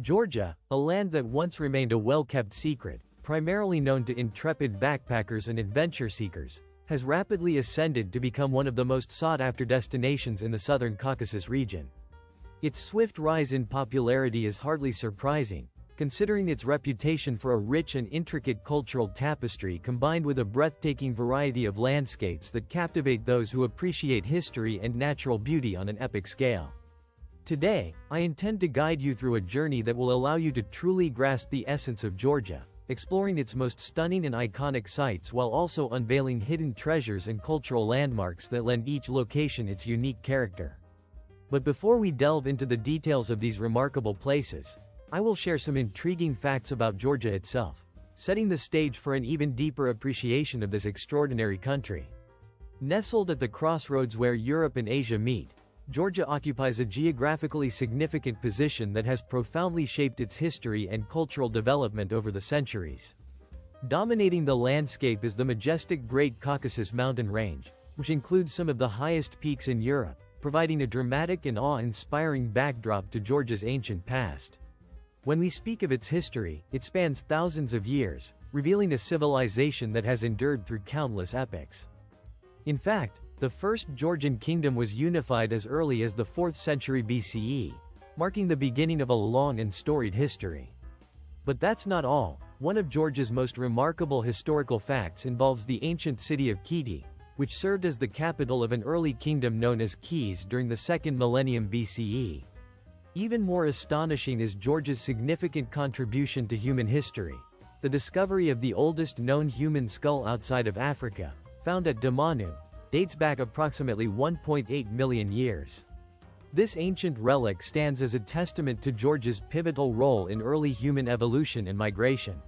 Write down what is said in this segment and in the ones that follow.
Georgia, a land that once remained a well-kept secret, primarily known to intrepid backpackers and adventure seekers, has rapidly ascended to become one of the most sought-after destinations in the southern Caucasus region. Its swift rise in popularity is hardly surprising, considering its reputation for a rich and intricate cultural tapestry combined with a breathtaking variety of landscapes that captivate those who appreciate history and natural beauty on an epic scale. Today, I intend to guide you through a journey that will allow you to truly grasp the essence of Georgia, exploring its most stunning and iconic sites while also unveiling hidden treasures and cultural landmarks that lend each location its unique character. But before we delve into the details of these remarkable places, I will share some intriguing facts about Georgia itself, setting the stage for an even deeper appreciation of this extraordinary country. Nestled at the crossroads where Europe and Asia meet, Georgia occupies a geographically significant position that has profoundly shaped its history and cultural development over the centuries. Dominating the landscape is the majestic Great Caucasus mountain range, which includes some of the highest peaks in Europe, providing a dramatic and awe-inspiring backdrop to Georgia's ancient past. When we speak of its history, it spans thousands of years, revealing a civilization that has endured through countless epochs. In fact, the first Georgian kingdom was unified as early as the 4th century BCE, marking the beginning of a long and storied history. But that's not all. One of Georgia's most remarkable historical facts involves the ancient city of Kakheti, which served as the capital of an early kingdom known as Kis during the 2nd millennium BCE. Even more astonishing is Georgia's significant contribution to human history. The discovery of the oldest known human skull outside of Africa, found at Damanu, dates back approximately 1.8 million years. This ancient relic stands as a testament to Georgia's pivotal role in early human evolution and migration.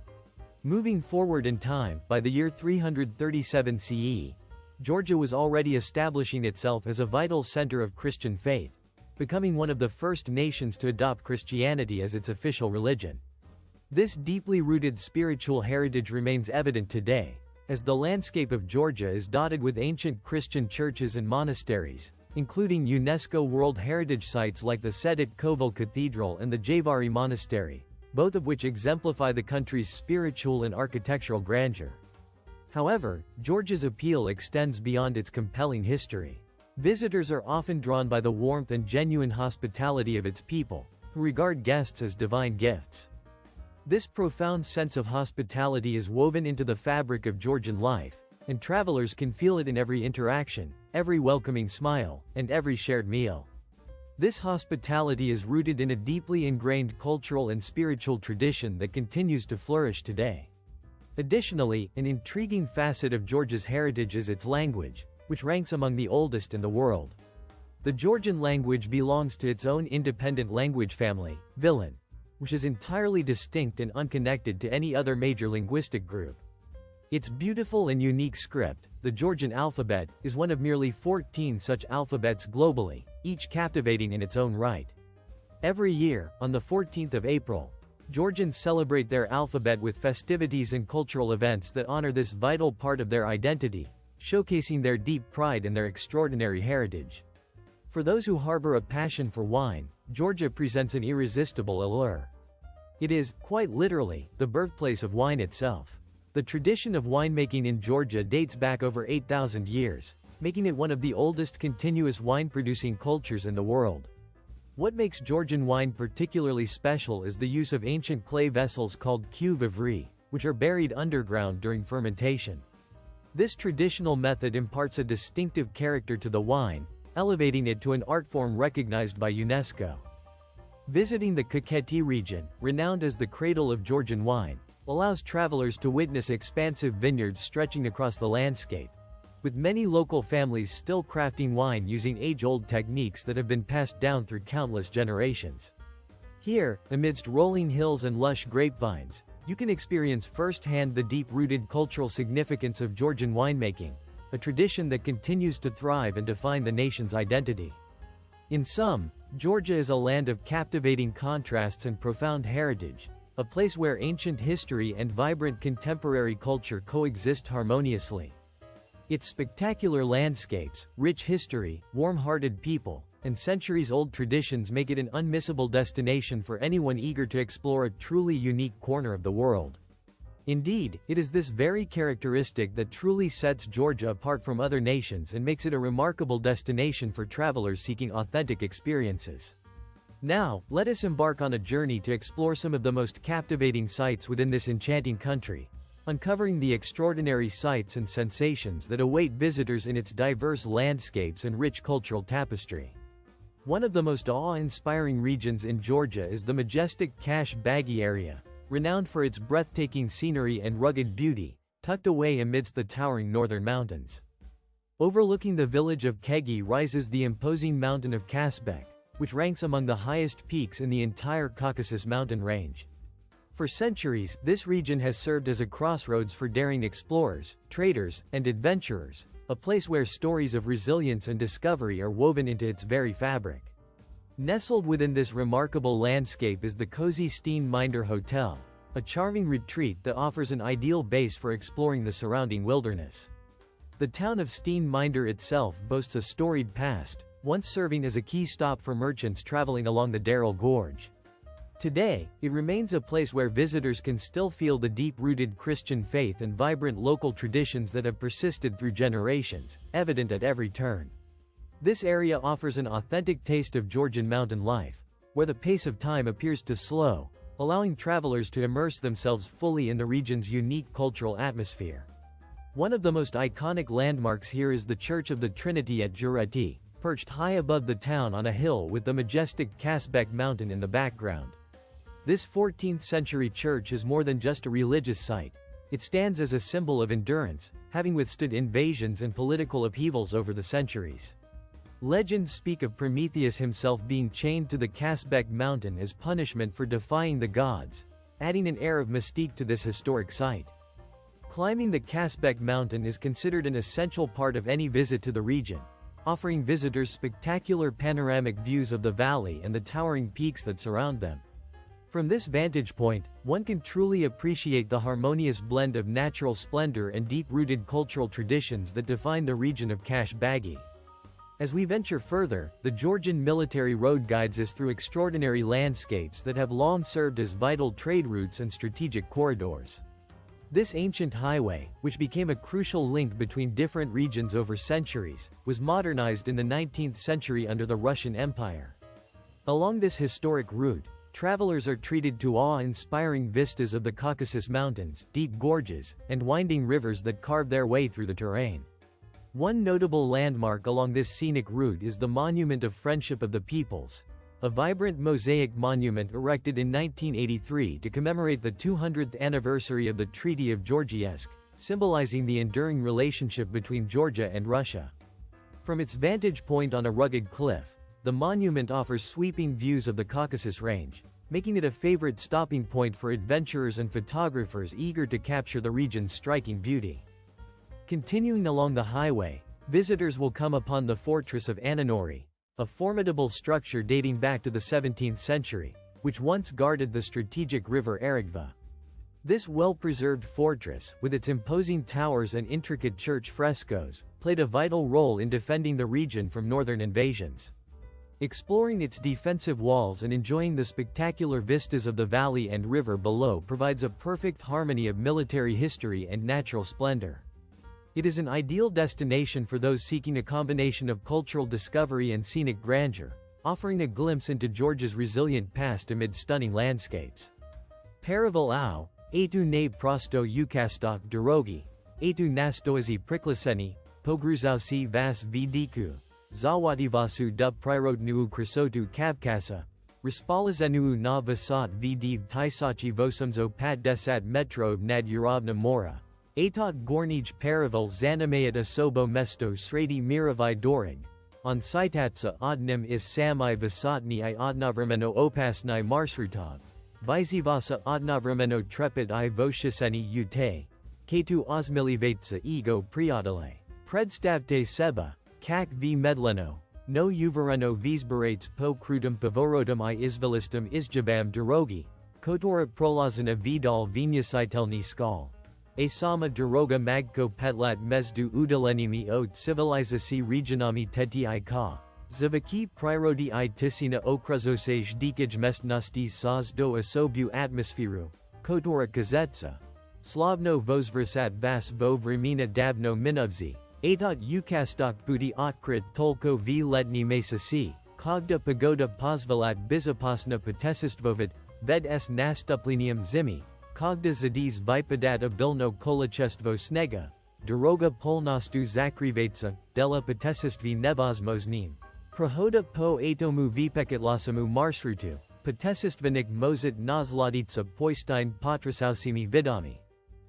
Moving forward in time, by the year 337 CE, Georgia was already establishing itself as a vital center of Christian faith, becoming one of the first nations to adopt Christianity as its official religion. This deeply rooted spiritual heritage remains evident today, as the landscape of Georgia is dotted with ancient Christian churches and monasteries, including UNESCO World Heritage Sites like the Sanetti Cathedral and the Javari Monastery, both of which exemplify the country's spiritual and architectural grandeur. However, Georgia's appeal extends beyond its compelling history. Visitors are often drawn by the warmth and genuine hospitality of its people, who regard guests as divine gifts. This profound sense of hospitality is woven into the fabric of Georgian life, and travelers can feel it in every interaction, every welcoming smile, and every shared meal. This hospitality is rooted in a deeply ingrained cultural and spiritual tradition that continues to flourish today. Additionally, an intriguing facet of Georgia's heritage is its language, which ranks among the oldest in the world. The Georgian language belongs to its own independent language family, Vilan, which is entirely distinct and unconnected to any other major linguistic group. Its beautiful and unique script, the Georgian alphabet, is one of merely 14 such alphabets globally, each captivating in its own right. Every year, on the 14th of April, Georgians celebrate their alphabet with festivities and cultural events that honor this vital part of their identity, showcasing their deep pride in their extraordinary heritage. For those who harbor a passion for wine, Georgia presents an irresistible allure. It is, quite literally, the birthplace of wine itself. The tradition of winemaking in Georgia dates back over 8,000 years, making it one of the oldest continuous wine-producing cultures in the world. What makes Georgian wine particularly special is the use of ancient clay vessels called cuve-vivri, which are buried underground during fermentation. This traditional method imparts a distinctive character to the wine, elevating it to an art form recognized by UNESCO. Visiting the Kakheti region, renowned as the cradle of Georgian wine, allows travelers to witness expansive vineyards stretching across the landscape, with many local families still crafting wine using age-old techniques that have been passed down through countless generations. Here, amidst rolling hills and lush grapevines, you can experience firsthand the deep-rooted cultural significance of Georgian winemaking, a tradition that continues to thrive and define the nation's identity. In sum, Georgia is a land of captivating contrasts and profound heritage, a place where ancient history and vibrant contemporary culture coexist harmoniously. Its spectacular landscapes, rich history, warm-hearted people, and centuries-old traditions make it an unmissable destination for anyone eager to explore a truly unique corner of the world. Indeed, it is this very characteristic that truly sets Georgia apart from other nations and makes it a remarkable destination for travelers seeking authentic experiences. Now, let us embark on a journey to explore some of the most captivating sights within this enchanting country, uncovering the extraordinary sights and sensations that await visitors in its diverse landscapes and rich cultural tapestry. One of the most awe-inspiring regions in Georgia is the majestic Kasbek area, renowned for its breathtaking scenery and rugged beauty, tucked away amidst the towering northern mountains. Overlooking the village of Kakheti rises the imposing mountain of Kasbek, which ranks among the highest peaks in the entire Caucasus mountain range. For centuries, this region has served as a crossroads for daring explorers, traders, and adventurers, a place where stories of resilience and discovery are woven into its very fabric. Nestled within this remarkable landscape is the cozy Steenminder Hotel, a charming retreat that offers an ideal base for exploring the surrounding wilderness. The town of Steenminder itself boasts a storied past, once serving as a key stop for merchants traveling along the Darrell Gorge. Today, it remains a place where visitors can still feel the deep-rooted Christian faith and vibrant local traditions that have persisted through generations, evident at every turn. This area offers an authentic taste of Georgian mountain life, where the pace of time appears to slow, allowing travelers to immerse themselves fully in the region's unique cultural atmosphere. One of the most iconic landmarks here is the Church of the Trinity at Geretti, perched high above the town on a hill with the majestic Kasbek mountain in the background. This 14th-century church is more than just a religious site. It stands as a symbol of endurance, having withstood invasions and political upheavals over the centuries. Legends speak of Prometheus himself being chained to the Kasbek mountain as punishment for defying the gods, adding an air of mystique to this historic site. Climbing the Kasbek mountain is considered an essential part of any visit to the region, offering visitors spectacular panoramic views of the valley and the towering peaks that surround them. From this vantage point, one can truly appreciate the harmonious blend of natural splendor and deep-rooted cultural traditions that define the region of Kasbek. As we venture further, the Georgian military road guides us through extraordinary landscapes that have long served as vital trade routes and strategic corridors. This ancient highway, which became a crucial link between different regions over centuries, was modernized in the 19th century under the Russian Empire. Along this historic route, travelers are treated to awe-inspiring vistas of the Caucasus Mountains, deep gorges, and winding rivers that carve their way through the terrain. One notable landmark along this scenic route is the Monument of Friendship of the Peoples, a vibrant mosaic monument erected in 1983 to commemorate the 200th anniversary of the Treaty of Georgievsk, symbolizing the enduring relationship between Georgia and Russia. From its vantage point on a rugged cliff, the monument offers sweeping views of the Caucasus Range, making it a favorite stopping point for adventurers and photographers eager to capture the region's striking beauty. Continuing along the highway, visitors will come upon the fortress of Ananori, a formidable structure dating back to the 17th century, which once guarded the strategic river Aragva. This well-preserved fortress, with its imposing towers and intricate church frescoes, played a vital role in defending the region from northern invasions. Exploring its defensive walls and enjoying the spectacular vistas of the valley and river below provides a perfect harmony of military history and natural splendor. It is an ideal destination for those seeking a combination of cultural discovery and scenic grandeur, offering a glimpse into Georgia's resilient past amid stunning landscapes. Paravel au, etu ne prosto ukastok drogi, etu nastoazi priklaseni, pogruzausi vas vidiku, zawativasu dub prirodnu krisotu kavkasa, respalazenu na vasat vidiv taisachi vosumzo pat desat metrov nad uravna mora. Atot Gornij Paravel Zanamayat Asobo Mesto Sredi Miravi Dorig. On Sitatsa Odnim is Samai Vasatni I Odnavrameno Opasni Marsrutov. Vizivasa Odnavrameno Trepid I Voshiseni Ute. Ketu Osmilivatsa Ego Priodale. Predstavte Seba. Kak v Medleno. No Uvareno Visberates Po Krudum Pavorodum I Izvilistum Izjabam Derogi. Kotora Prolazana Vidal Vinyasitelni Skal. Asama Daroga Magko Petlat Mezdu Udalenimi Ode Civilizaci Regionami Teti I Ka. Zavaki prirodi I tisina okrazosej dikij mestnosti saz do osobu atmosferu, kotora kazetsa. Slavno vozversat vas vo vremena dabno minovzi, atot ukastok budi otkrit tolko v letni mesasi, kogda pagoda pozvelat bizopasna potesistvovit, ved s nastuplinium zimi, kogda zadiz vipadat abilno kolachestvo snega, doroga polnostu zakrivetsa, dela potesistvi nevozmoznim. Prohoda po atomu vipekatlasamu marsrutu, potesistvenik mozit nazladitsa poistein patrasausimi vidami.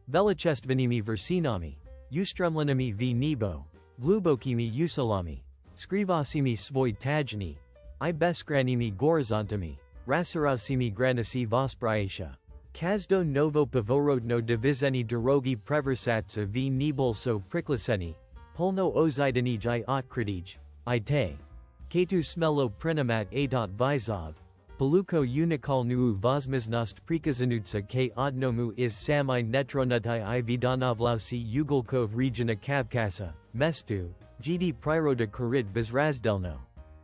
Velichestvenimi versinami, ustremlinami v nebo, glubokimi usalami, skrivasimi svoj tajni, I beskranimi gorizantami, rasarausimi granasi vospraisha. Kazdo novo pavorodno divizeni dorogi preversatsa v nebolso priklaseni, polno ozidanij I otkritij, I te. Ketu smelo prinamat atot vizov. Paluko unikalnu vozmiznost prikazanutsa k odnomu is sami netronutai I vidanovlausi ugolkov regiona Kavkasa, Mestu, gd priroda korid bezrazdelno.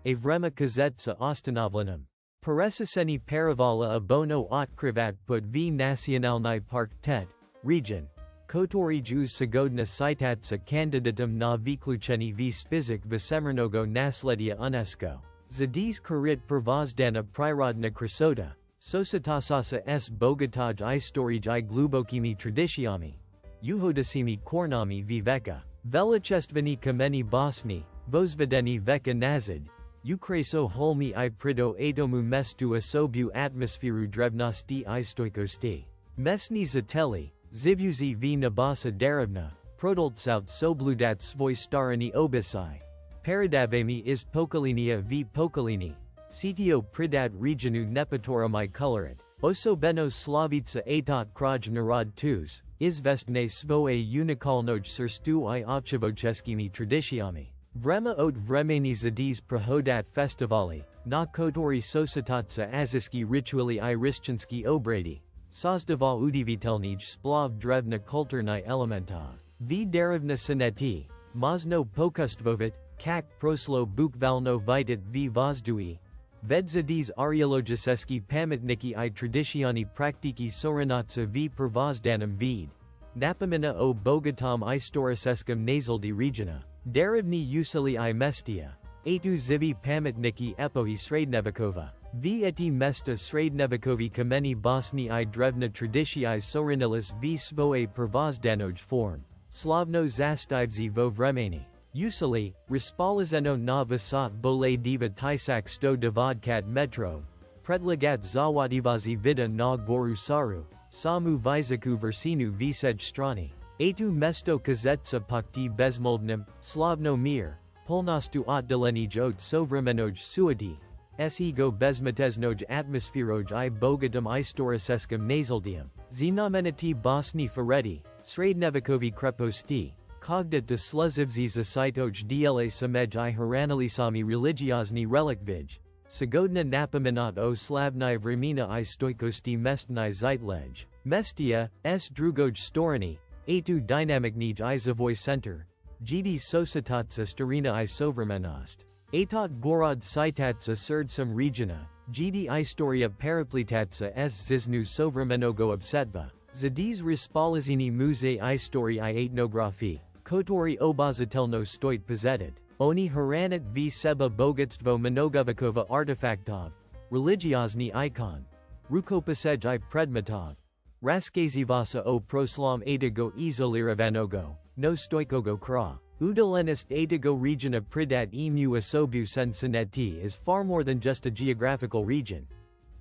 A vrema kazetsa ostanovlanum. Paresaseni paravala abono otkrivat put v nacionalni park tet, region. Kotorij uz sagodna citatsa candidatum na viklucheni v spizik visemrnogo nasledia UNESCO. Zadiz korit pervozdana prirodna krasota, sositasasa s bogataj I storij I glubokimi tradiciami. Uhodasimi kornami viveka. Velichestveni kameni bosni, vozvedeni veka nazid. Ukreso holmi I prido atomu mestu asobu atmosferu drevnosti I stoikosti. Mesni zateli, zivuzi v nabasa derevna, prodoltsout sobludat svoj starani obisai. Paradavemi is Pokalini v Pokalini. Cto pridat regionu nepatoramai colorit. Oso benos slavitsa atot kraj narod tus, izvestne svoje unikalnoj serstu I ovchevocheskimi tradiciami. Vrema ot vremeni zadiz prohodat festivali, na kotori sositatsa aziski rituali I rischanski obradi. Sozdaval udivitelnij splav drevna kulturni elementov. V derevna Sanetti, Mozno pokustvovit, kak proslo bukvalno vitit v vozdui. Vedzadiz ariologiseski pamatniki I tradicioni praktiki soranatsa v pervozdanum vid. Napamina o bogatom I storiseskum nasaldi regiona. Derivni usili I mestia. Atu zivi pamatniki epohi srednevikova. V eti mesta srednevikovi kameni bosni I drevna tradicii soranilis v svoje pervozdanoj form. Slavno zastivzi vo vremeni. Usili, Rispalizeno na visat bole diva tisak sto davodkat metrov. Predligat zawadivazi vida na goru saru, samu vizaku versinu visej strani. Atu mesto kazetsa pakti bezmoldnim, slavno mir, polnostu otdelenij ot sovremenoj suati. Ego bezmetesnoj atmosferoj I bogatum I storiseskum nasaldium. Znamenati bosni fereti, srednevikovi kreposti. Kogdat de sluzivzi zasitoj dla samej I haranalisami religiozni relikvij. Sagodna napaminat o slavni vremena I stoikosti mestni zeitlej. Mestia, s drugoj storani, atu dynamicnij I zavoj center. Gd sositatsa starina I sovremenost. Atot gorod citatsa surdsum regiona, gd istoria paraplitatsa s ziznu sovremenogo obsetva. Zadiz rispalizini muze istori I etnografi, kotori obazatelno stoit pozetit. Oni haranit v seba bogatstvo mnogovikova artefaktov, religiozni icon. Rukopasej I predmetov. Raskazivasa o proslam etigo izolirivanogo, no stoikogo kra. Udalenist etigo regiona pridat emu asobu sen Sanetti is far more than just a geographical region.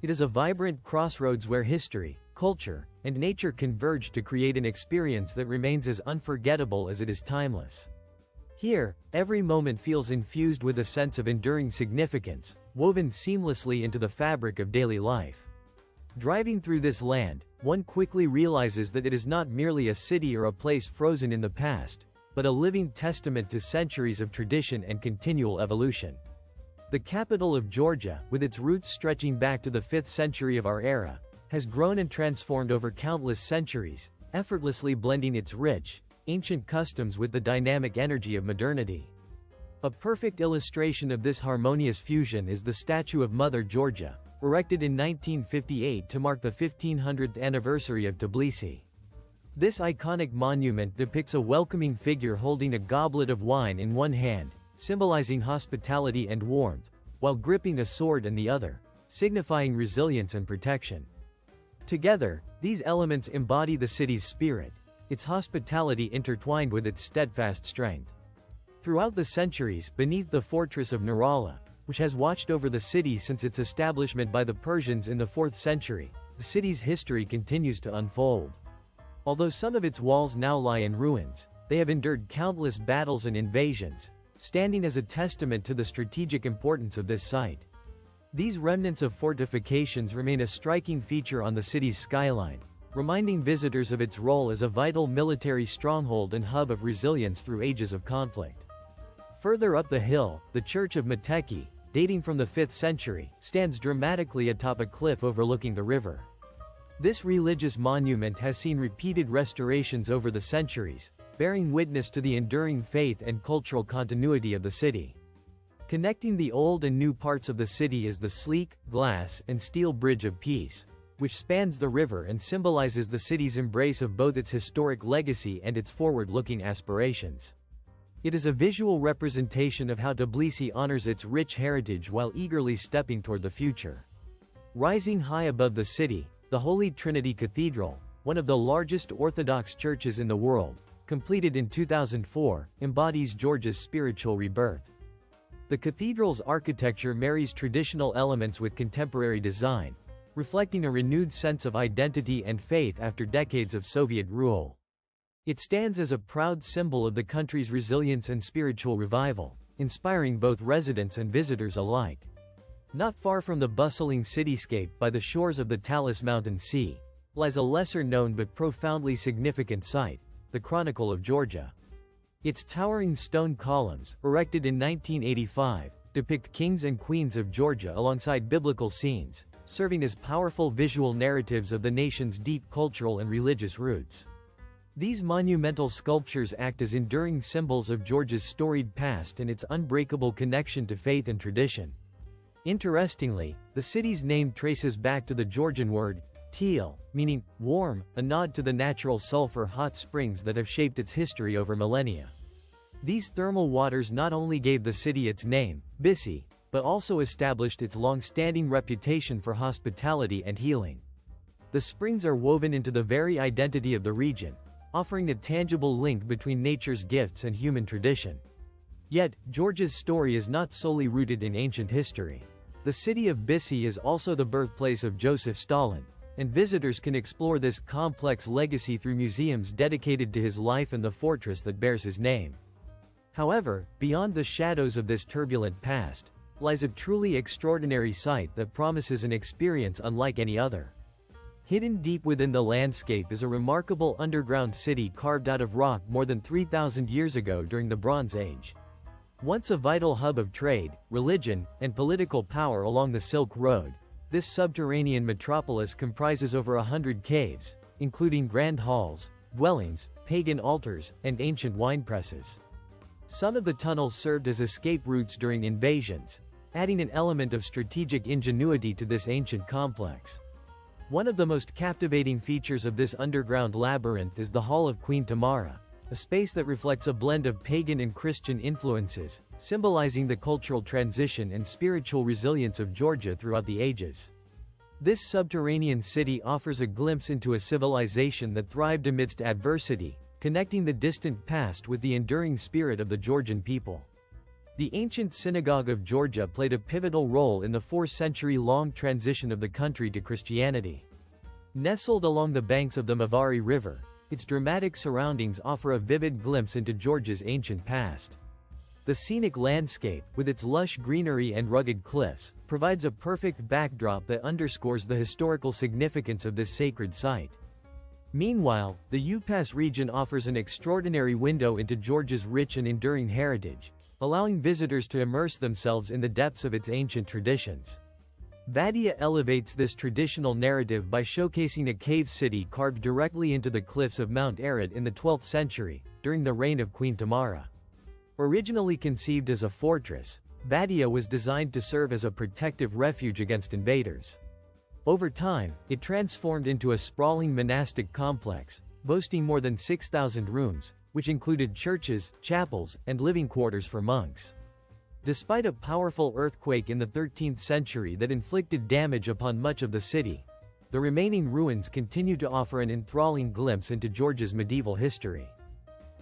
It is a vibrant crossroads where history, culture, and nature converge to create an experience that remains as unforgettable as it is timeless. Here, every moment feels infused with a sense of enduring significance, woven seamlessly into the fabric of daily life. Driving through this land, one quickly realizes that it is not merely a city or a place frozen in the past, but a living testament to centuries of tradition and continual evolution. The capital of Georgia, with its roots stretching back to the 5th century of our era, has grown and transformed over countless centuries, effortlessly blending its rich, ancient customs with the dynamic energy of modernity. A perfect illustration of this harmonious fusion is the statue of Mother Georgia, erected in 1958 to mark the 1500th anniversary of Tbilisi. This iconic monument depicts a welcoming figure holding a goblet of wine in one hand, symbolizing hospitality and warmth, while gripping a sword in the other, signifying resilience and protection. Together, these elements embody the city's spirit, its hospitality intertwined with its steadfast strength. Throughout the centuries, beneath the fortress of Nurala, which has watched over the city since its establishment by the Persians in the 4th century, the city's history continues to unfold. Although some of its walls now lie in ruins, they have endured countless battles and invasions, standing as a testament to the strategic importance of this site. These remnants of fortifications remain a striking feature on the city's skyline, reminding visitors of its role as a vital military stronghold and hub of resilience through ages of conflict. Further up the hill, the Church of Mesti, dating from the 5th century, stands dramatically atop a cliff overlooking the river. This religious monument has seen repeated restorations over the centuries, bearing witness to the enduring faith and cultural continuity of the city. Connecting the old and new parts of the city is the sleek, glass, and steel Bridge of Peace, which spans the river and symbolizes the city's embrace of both its historic legacy and its forward-looking aspirations. It is a visual representation of how Tbilisi honors its rich heritage while eagerly stepping toward the future. Rising high above the city, the Holy Trinity Cathedral, one of the largest Orthodox churches in the world, completed in 2004, embodies Georgia's spiritual rebirth. The cathedral's architecture marries traditional elements with contemporary design, reflecting a renewed sense of identity and faith after decades of Soviet rule. It stands as a proud symbol of the country's resilience and spiritual revival, inspiring both residents and visitors alike. Not far from the bustling cityscape by the shores of the Talus Mountain Sea, lies a lesser-known but profoundly significant site, the Chronicle of Georgia. Its towering stone columns, erected in 1985, depict kings and queens of Georgia alongside biblical scenes, serving as powerful visual narratives of the nation's deep cultural and religious roots. These monumental sculptures act as enduring symbols of Georgia's storied past and its unbreakable connection to faith and tradition. Interestingly, the city's name traces back to the Georgian word, teal, meaning warm, a nod to the natural sulfur hot springs that have shaped its history over millennia. These thermal waters not only gave the city its name, Tbilisi, but also established its long-standing reputation for hospitality and healing. The springs are woven into the very identity of the region, offering a tangible link between nature's gifts and human tradition. Yet, Georgia's story is not solely rooted in ancient history. The city of Tbilisi is also the birthplace of Joseph Stalin, and visitors can explore this complex legacy through museums dedicated to his life and the fortress that bears his name. However, beyond the shadows of this turbulent past, lies a truly extraordinary site that promises an experience unlike any other. Hidden deep within the landscape is a remarkable underground city carved out of rock more than 3,000 years ago during the Bronze Age. Once a vital hub of trade, religion, and political power along the Silk Road, this subterranean metropolis comprises over 100 caves, including grand halls, dwellings, pagan altars, and ancient wine presses. Some of the tunnels served as escape routes during invasions, adding an element of strategic ingenuity to this ancient complex. One of the most captivating features of this underground labyrinth is the Hall of Queen Tamara, a space that reflects a blend of pagan and Christian influences, symbolizing the cultural transition and spiritual resilience of Georgia throughout the ages. This subterranean city offers a glimpse into a civilization that thrived amidst adversity, connecting the distant past with the enduring spirit of the Georgian people. The ancient synagogue of Georgia played a pivotal role in the 4-century-long transition of the country to Christianity. Nestled along the banks of the Mavari River, its dramatic surroundings offer a vivid glimpse into Georgia's ancient past. The scenic landscape, with its lush greenery and rugged cliffs, provides a perfect backdrop that underscores the historical significance of this sacred site. Meanwhile, the Upas region offers an extraordinary window into Georgia's rich and enduring heritage, allowing visitors to immerse themselves in the depths of its ancient traditions. Vadia elevates this traditional narrative by showcasing a cave city carved directly into the cliffs of Mount Arid in the 12th century, during the reign of Queen Tamara. Originally conceived as a fortress, Badia was designed to serve as a protective refuge against invaders. Over time, it transformed into a sprawling monastic complex, boasting more than 6,000 rooms, which included churches, chapels, and living quarters for monks. Despite a powerful earthquake in the 13th century that inflicted damage upon much of the city, the remaining ruins continue to offer an enthralling glimpse into Georgia's medieval history.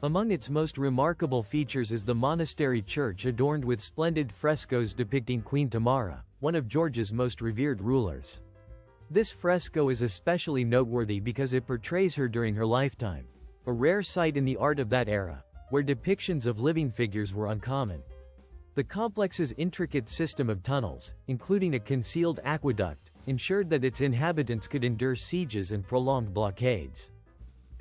Among its most remarkable features is the monastery church adorned with splendid frescoes depicting Queen Tamara, one of Georgia's most revered rulers. This fresco is especially noteworthy because it portrays her during her lifetime, a rare sight in the art of that era, where depictions of living figures were uncommon. The complex's intricate system of tunnels, including a concealed aqueduct, ensured that its inhabitants could endure sieges and prolonged blockades.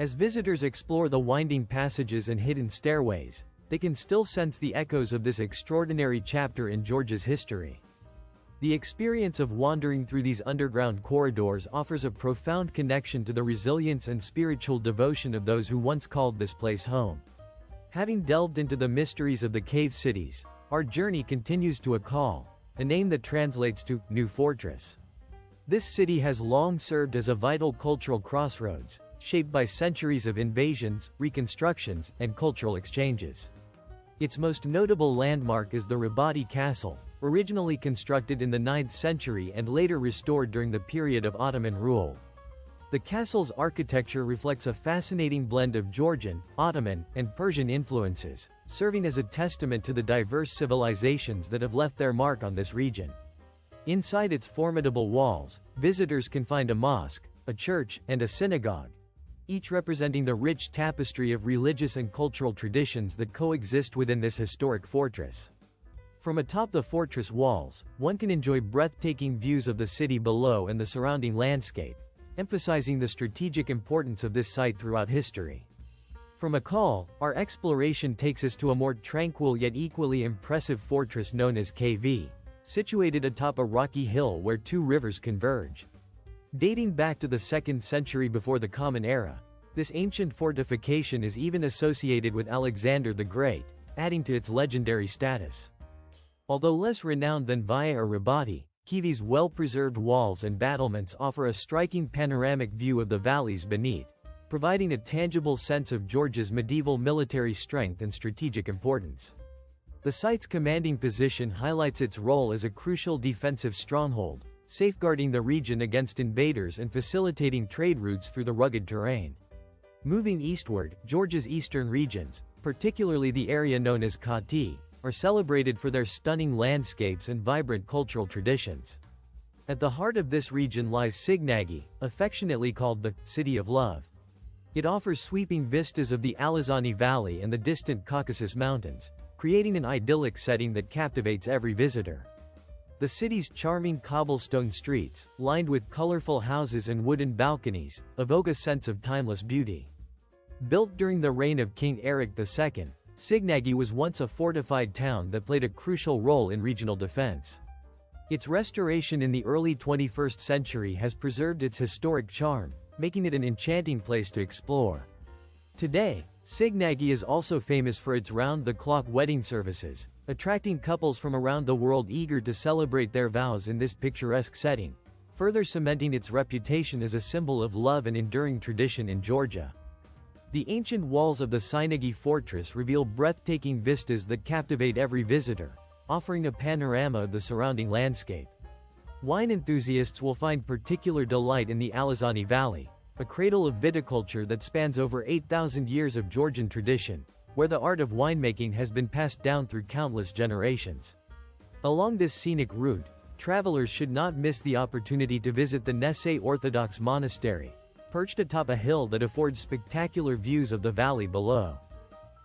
As visitors explore the winding passages and hidden stairways, they can still sense the echoes of this extraordinary chapter in Georgia's history. The experience of wandering through these underground corridors offers a profound connection to the resilience and spiritual devotion of those who once called this place home. Having delved into the mysteries of the cave cities, our journey continues to Akal, a name that translates to New Fortress. This city has long served as a vital cultural crossroads, shaped by centuries of invasions, reconstructions, and cultural exchanges. Its most notable landmark is the Rebati Castle, originally constructed in the 9th century and later restored during the period of Ottoman rule. The castle's architecture reflects a fascinating blend of Georgian, Ottoman, and Persian influences, serving as a testament to the diverse civilizations that have left their mark on this region. Inside its formidable walls, visitors can find a mosque, a church, and a synagogue, each representing the rich tapestry of religious and cultural traditions that coexist within this historic fortress. From atop the fortress walls, one can enjoy breathtaking views of the city below and the surrounding landscape, emphasizing the strategic importance of this site throughout history. From Akal, our exploration takes us to a more tranquil yet equally impressive fortress known as KV, situated atop a rocky hill where two rivers converge. Dating back to the 2nd century before the Common Era, this ancient fortification is even associated with Alexander the Great, adding to its legendary status. Although less renowned than Via or Rebati, Kivi's well-preserved walls and battlements offer a striking panoramic view of the valleys beneath, providing a tangible sense of Georgia's medieval military strength and strategic importance. The site's commanding position highlights its role as a crucial defensive stronghold, safeguarding the region against invaders and facilitating trade routes through the rugged terrain. Moving eastward, Georgia's eastern regions, particularly the area known as Kakheti, are celebrated for their stunning landscapes and vibrant cultural traditions. At the heart of this region lies Signagi, affectionately called the City of Love. It offers sweeping vistas of the Alazani Valley and the distant Caucasus Mountains, creating an idyllic setting that captivates every visitor. The city's charming cobblestone streets, lined with colorful houses and wooden balconies, evoke a sense of timeless beauty. Built during the reign of King Eric II, Signagi was once a fortified town that played a crucial role in regional defense. Its restoration in the early 21st century has preserved its historic charm, making it an enchanting place to explore. Today, Signagi is also famous for its round-the-clock wedding services, attracting couples from around the world eager to celebrate their vows in this picturesque setting, further cementing its reputation as a symbol of love and enduring tradition in Georgia. The ancient walls of the Signagi fortress reveal breathtaking vistas that captivate every visitor, offering a panorama of the surrounding landscape. Wine enthusiasts will find particular delight in the Alazani Valley, a cradle of viticulture that spans over 8,000 years of Georgian tradition, where the art of winemaking has been passed down through countless generations. Along this scenic route, travelers should not miss the opportunity to visit the Nese Orthodox Monastery, perched atop a hill that affords spectacular views of the valley below.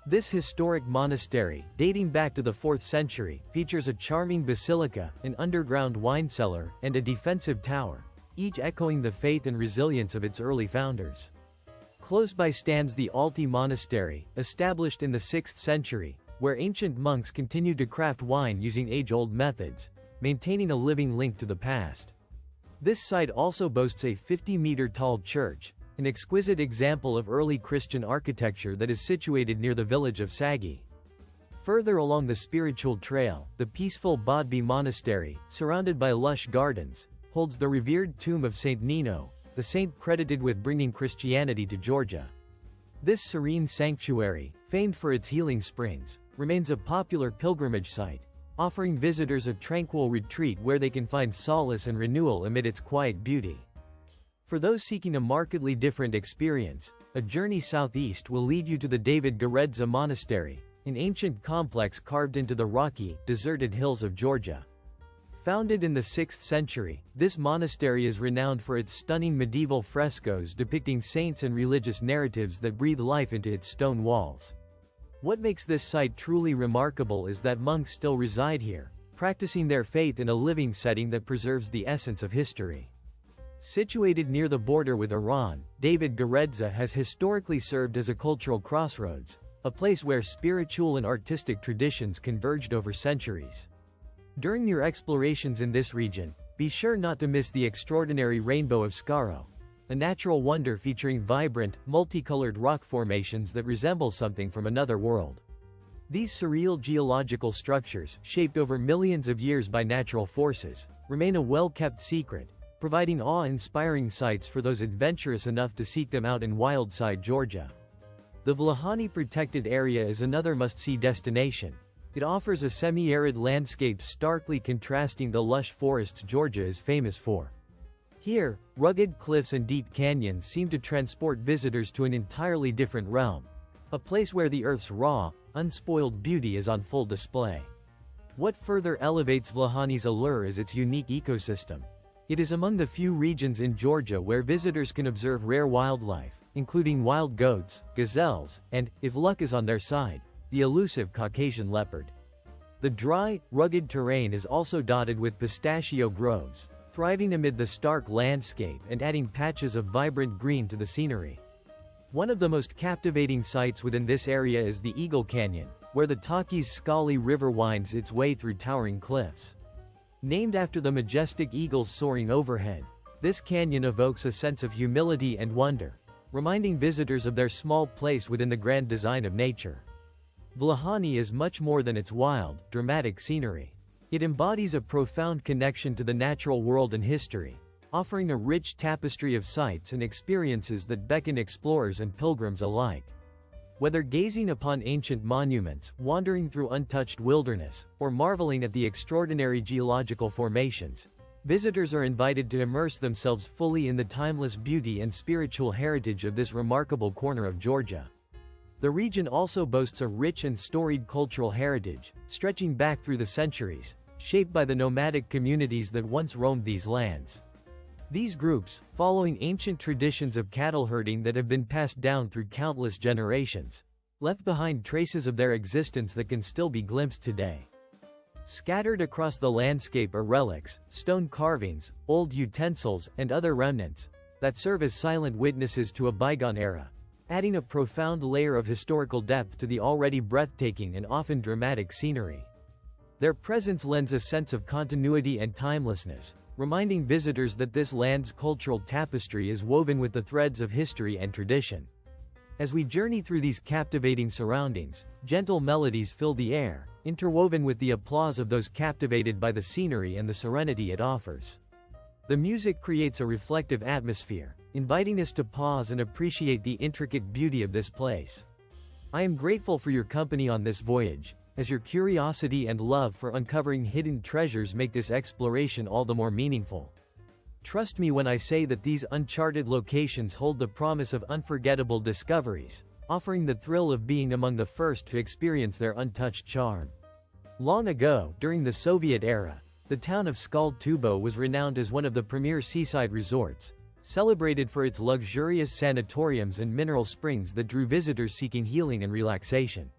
This historic monastery, dating back to the 4th century, features a charming basilica, an underground wine cellar, and a defensive tower, each echoing the faith and resilience of its early founders. Close by stands the Alti Monastery, established in the 6th century, where ancient monks continued to craft wine using age-old methods, maintaining a living link to the past. This site also boasts a 50-meter-tall church, an exquisite example of early Christian architecture that is situated near the village of Sagi. Further along the spiritual trail, the peaceful Bodbi Monastery, surrounded by lush gardens, holds the revered tomb of Saint Nino, the saint credited with bringing Christianity to Georgia. This serene sanctuary, famed for its healing springs, remains a popular pilgrimage site, offering visitors a tranquil retreat where they can find solace and renewal amid its quiet beauty. For those seeking a markedly different experience, a journey southeast will lead you to the David Geretti Monastery, an ancient complex carved into the rocky, deserted hills of Georgia. Founded in the 6th century, this monastery is renowned for its stunning medieval frescoes depicting saints and religious narratives that breathe life into its stone walls. What makes this site truly remarkable is that monks still reside here, practicing their faith in a living setting that preserves the essence of history. Situated near the border with Iran, David Geretti has historically served as a cultural crossroads, a place where spiritual and artistic traditions converged over centuries. During your explorations in this region, be sure not to miss the extraordinary Rainbow of Skaro, a natural wonder featuring vibrant, multicolored rock formations that resemble something from another world. These surreal geological structures, shaped over millions of years by natural forces, remain a well-kept secret, providing awe-inspiring sights for those adventurous enough to seek them out in Wildside, Georgia. The Vlahani Protected Area is another must-see destination. It offers a semi-arid landscape starkly contrasting the lush forests Georgia is famous for. Here, rugged cliffs and deep canyons seem to transport visitors to an entirely different realm, a place where the Earth's raw, unspoiled beauty is on full display. What further elevates Vlahani's allure is its unique ecosystem. It is among the few regions in Georgia where visitors can observe rare wildlife, including wild goats, gazelles, and, if luck is on their side, the elusive Caucasian leopard. The dry, rugged terrain is also dotted with pistachio groves, thriving amid the stark landscape and adding patches of vibrant green to the scenery. One of the most captivating sights within this area is the Eagle Canyon, where the Tbilisi River winds its way through towering cliffs. Named after the majestic eagles soaring overhead, this canyon evokes a sense of humility and wonder, reminding visitors of their small place within the grand design of nature. Vlahani is much more than its wild, dramatic scenery. It embodies a profound connection to the natural world and history, offering a rich tapestry of sights and experiences that beckon explorers and pilgrims alike. Whether gazing upon ancient monuments, wandering through untouched wilderness, or marveling at the extraordinary geological formations, visitors are invited to immerse themselves fully in the timeless beauty and spiritual heritage of this remarkable corner of Georgia. The region also boasts a rich and storied cultural heritage, stretching back through the centuries, shaped by the nomadic communities that once roamed these lands. These groups, following ancient traditions of cattle herding that have been passed down through countless generations, left behind traces of their existence that can still be glimpsed today. Scattered across the landscape are relics, stone carvings, old utensils, and other remnants that serve as silent witnesses to a bygone era, adding a profound layer of historical depth to the already breathtaking and often dramatic scenery. Their presence lends a sense of continuity and timelessness, reminding visitors that this land's cultural tapestry is woven with the threads of history and tradition. As we journey through these captivating surroundings, gentle melodies fill the air, interwoven with the applause of those captivated by the scenery and the serenity it offers. The music creates a reflective atmosphere, inviting us to pause and appreciate the intricate beauty of this place. I am grateful for your company on this voyage, as your curiosity and love for uncovering hidden treasures make this exploration all the more meaningful. Trust me when I say that these uncharted locations hold the promise of unforgettable discoveries, offering the thrill of being among the first to experience their untouched charm. Long ago, during the Soviet era, the town of Skaltubo was renowned as one of the premier seaside resorts, celebrated for its luxurious sanatoriums and mineral springs that drew visitors seeking healing and relaxation.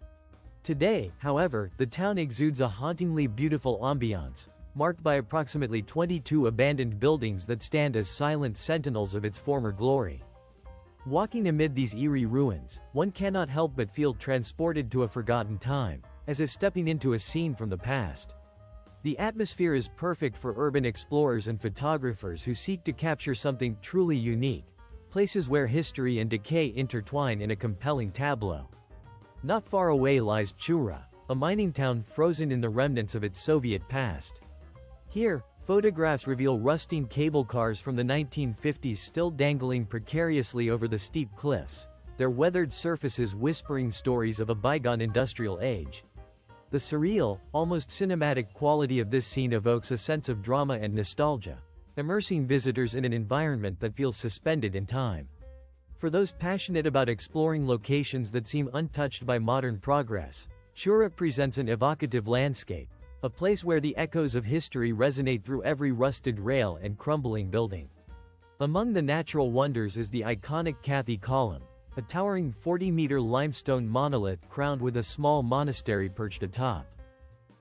Today, however, the town exudes a hauntingly beautiful ambiance, marked by approximately 22 abandoned buildings that stand as silent sentinels of its former glory. Walking amid these eerie ruins, one cannot help but feel transported to a forgotten time, as if stepping into a scene from the past. The atmosphere is perfect for urban explorers and photographers who seek to capture something truly unique, places where history and decay intertwine in a compelling tableau. Not far away lies Chura, a mining town frozen in the remnants of its Soviet past. Here, photographs reveal rusting cable cars from the 1950s still dangling precariously over the steep cliffs, their weathered surfaces whispering stories of a bygone industrial age. The surreal, almost cinematic quality of this scene evokes a sense of drama and nostalgia, immersing visitors in an environment that feels suspended in time. For those passionate about exploring locations that seem untouched by modern progress, Chura presents an evocative landscape, a place where the echoes of history resonate through every rusted rail and crumbling building. Among the natural wonders is the iconic Kakheti column, a towering 40-meter limestone monolith crowned with a small monastery perched atop.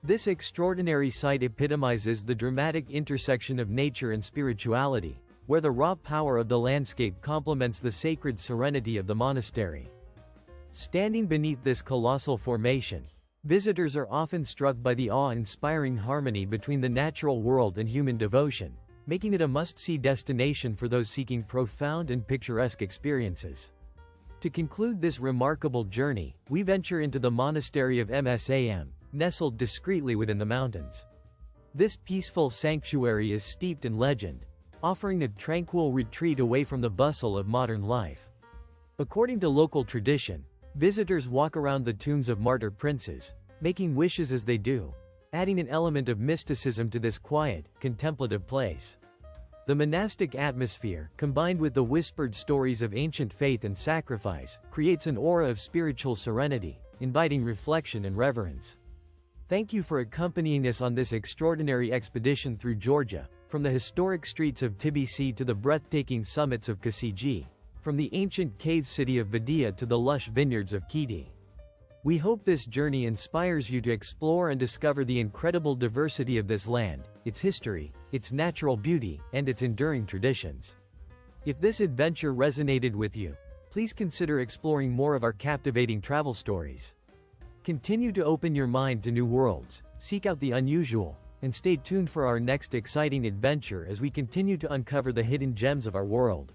This extraordinary sight epitomizes the dramatic intersection of nature and spirituality, where the raw power of the landscape complements the sacred serenity of the monastery. Standing beneath this colossal formation, visitors are often struck by the awe-inspiring harmony between the natural world and human devotion, making it a must-see destination for those seeking profound and picturesque experiences. To conclude this remarkable journey, we venture into the monastery of Msam, nestled discreetly within the mountains. This peaceful sanctuary is steeped in legend, offering a tranquil retreat away from the bustle of modern life. According to local tradition, visitors walk around the tombs of martyr princes, making wishes as they do, adding an element of mysticism to this quiet, contemplative place. The monastic atmosphere, combined with the whispered stories of ancient faith and sacrifice, creates an aura of spiritual serenity, inviting reflection and reverence. Thank you for accompanying us on this extraordinary expedition through Georgia, from the historic streets of Tbilisi to the breathtaking summits of Kakheti, from the ancient cave city of Vidia to the lush vineyards of Kakheti. We hope this journey inspires you to explore and discover the incredible diversity of this land, its history, its natural beauty, and its enduring traditions. If this adventure resonated with you, please consider exploring more of our captivating travel stories. Continue to open your mind to new worlds, seek out the unusual, and stay tuned for our next exciting adventure as we continue to uncover the hidden gems of our world.